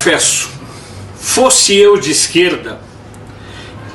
confesso, fosse eu de esquerda,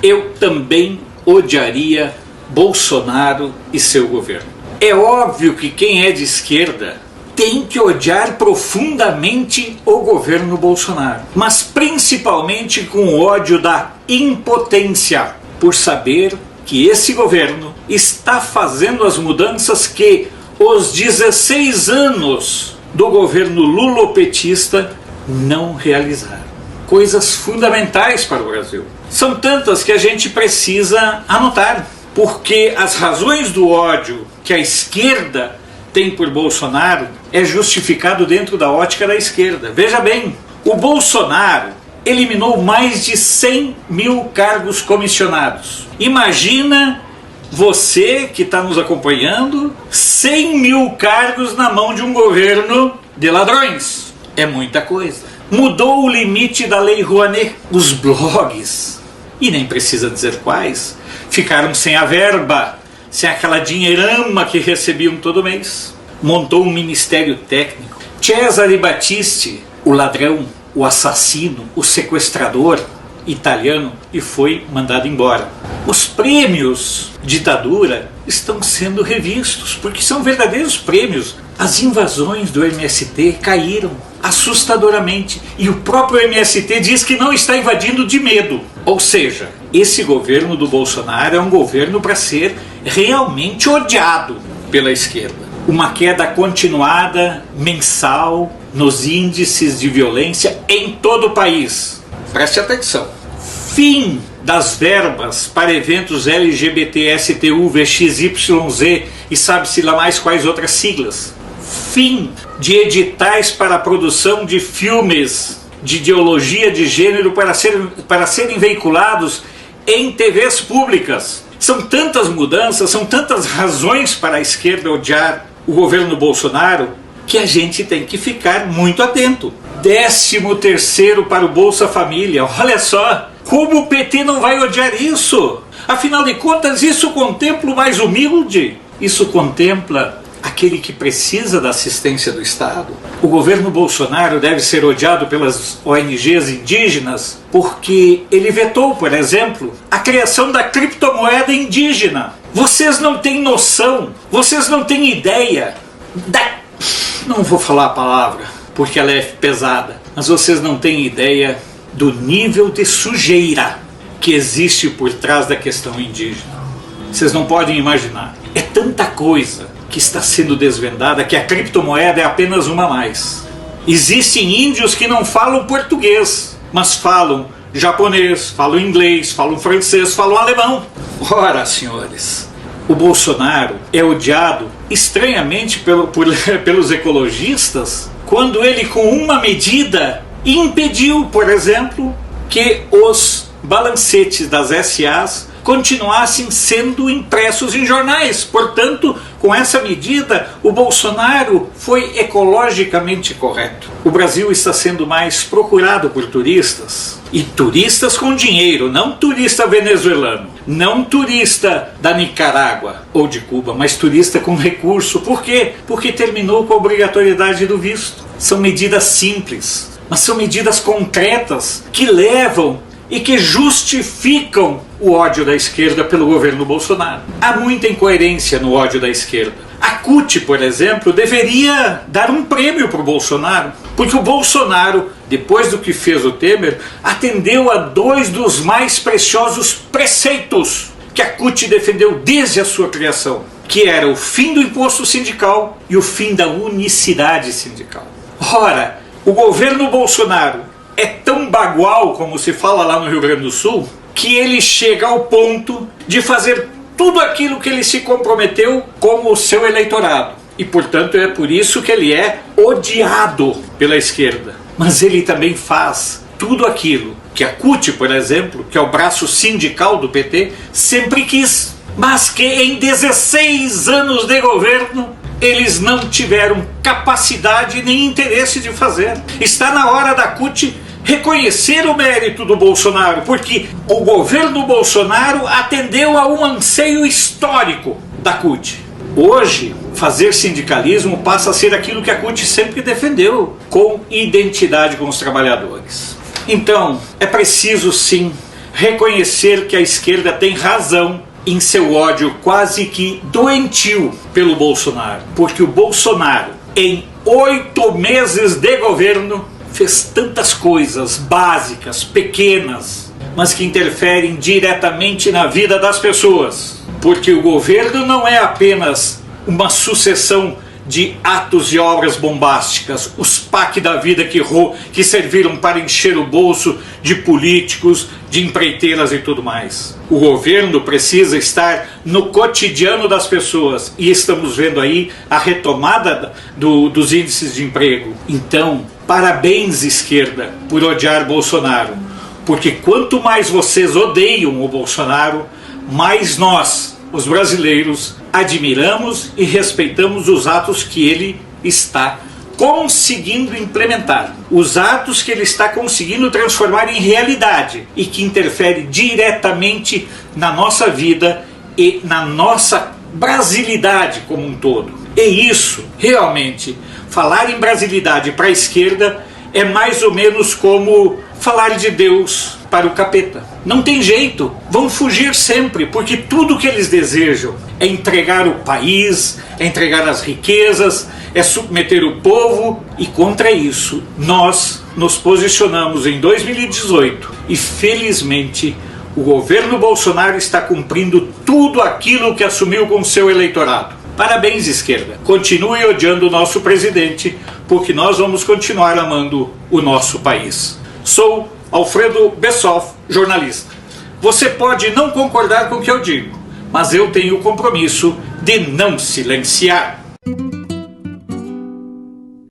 eu também odiaria Bolsonaro e seu governo. É óbvio que quem é de esquerda tem que odiar profundamente o governo Bolsonaro, mas principalmente com ódio da impotência, por saber que esse governo está fazendo as mudanças que os 16 anos do governo lulopetista não realizaram. Coisas fundamentais para o Brasil. São tantas que a gente precisa anotar, porque as razões do ódio que a esquerda tem por Bolsonaro é justificado dentro da ótica da esquerda. Veja bem, o Bolsonaro eliminou mais de 100 mil cargos comissionados. Imagina você que está nos acompanhando, 100 mil cargos na mão de um governo de ladrões. É muita coisa. Mudou o limite da Lei Rouanet. Os blogs, e nem precisa dizer quais, ficaram sem a verba, sem aquela dinheirama que recebiam todo mês. Montou um ministério técnico. Cesare Battisti, o ladrão, o assassino, o sequestrador italiano, e foi mandado embora. Os prêmios ditadura estão sendo revistos, porque são verdadeiros prêmios. As invasões do MST caíram assustadoramente, e o próprio MST diz que não está invadindo de medo. Ou seja, esse governo do Bolsonaro é um governo para ser realmente odiado pela esquerda. Uma queda continuada, mensal, nos índices de violência em todo o país. Preste atenção. Fim das verbas para eventos LGBT, STU, VXYZ e sabe-se lá mais quais outras siglas. Fim de editais para a produção de filmes de ideologia de gênero para serem veiculados em TVs públicas. São tantas mudanças, são tantas razões para a esquerda odiar o governo Bolsonaro, que a gente tem que ficar muito atento. 13º para o Bolsa Família. Olha só, como o PT não vai odiar isso? Afinal de contas, isso contempla o mais humilde. Isso contempla aquele que precisa da assistência do Estado. O governo Bolsonaro deve ser odiado pelas ONGs indígenas porque ele vetou, por exemplo, a criação da criptomoeda indígena. Vocês não têm noção, vocês não têm ideia Não vou falar a palavra porque ela é pesada, mas vocês não têm ideia do nível de sujeira que existe por trás da questão indígena. Vocês não podem imaginar. É tanta coisa que está sendo desvendada que a criptomoeda é apenas uma a mais. Existem índios que não falam português, mas falam japonês, falam inglês, falam francês, falam alemão. Ora, senhores, o Bolsonaro é odiado estranhamente pelos ecologistas quando ele, com uma medida, impediu, por exemplo, que os balancetes das SAs continuassem sendo impressos em jornais. Portanto, com essa medida, o Bolsonaro foi ecologicamente correto. O Brasil está sendo mais procurado por turistas, e turistas com dinheiro, não turista venezuelano, não turista da Nicarágua ou de Cuba, mas turista com recurso. Por quê? Porque terminou com a obrigatoriedade do visto. São medidas simples, mas são medidas concretas que levam e que justificam o ódio da esquerda pelo governo Bolsonaro. Há muita incoerência no ódio da esquerda. A CUT, por exemplo, deveria dar um prêmio para o Bolsonaro, porque o Bolsonaro, depois do que fez o Temer, atendeu a 2 dos mais preciosos preceitos que a CUT defendeu desde a sua criação, que era o fim do imposto sindical e o fim da unicidade sindical. Ora, o governo Bolsonaro é tão bagual, como se fala lá no Rio Grande do Sul, que ele chega ao ponto de fazer tudo aquilo que ele se comprometeu com o seu eleitorado. E, portanto, é por isso que ele é odiado pela esquerda. Mas ele também faz tudo aquilo que a CUT, por exemplo, que é o braço sindical do PT, sempre quis, mas que em 16 anos de governo eles não tiveram capacidade nem interesse de fazer. Está na hora da CUT reconhecer o mérito do Bolsonaro, porque o governo Bolsonaro atendeu a um anseio histórico da CUT. Hoje, fazer sindicalismo passa a ser aquilo que a CUT sempre defendeu, com identidade com os trabalhadores. Então, é preciso sim reconhecer que a esquerda tem razão em seu ódio quase que doentio pelo Bolsonaro, porque o Bolsonaro, em 8 meses de governo, fez tantas coisas básicas, pequenas, mas que interferem diretamente na vida das pessoas, porque o governo não é apenas uma sucessão de atos e obras bombásticas, os PAC da vida que serviram para encher o bolso de políticos, de empreiteiras e tudo mais. O governo precisa estar no cotidiano das pessoas e estamos vendo aí a retomada dos índices de emprego. Então, parabéns, esquerda, por odiar Bolsonaro, porque quanto mais vocês odeiam o Bolsonaro, mais nós, os brasileiros, admiramos e respeitamos os atos que ele está conseguindo implementar, os atos que ele está conseguindo transformar em realidade e que interfere diretamente na nossa vida e na nossa brasilidade como um todo. E isso, realmente, falar em brasilidade para a esquerda é mais ou menos como falar de Deus para o capeta. Não tem jeito, vão fugir sempre, porque tudo que eles desejam é entregar o país, é entregar as riquezas, é submeter o povo, e contra isso nós nos posicionamos em 2018 e felizmente o governo Bolsonaro está cumprindo tudo aquilo que assumiu com seu eleitorado. Parabéns, esquerda, continue odiando o nosso presidente, porque nós vamos continuar amando o nosso país. Sou Alfredo Bessoff, jornalista. Você pode não concordar com o que eu digo, mas eu tenho o compromisso de não silenciar.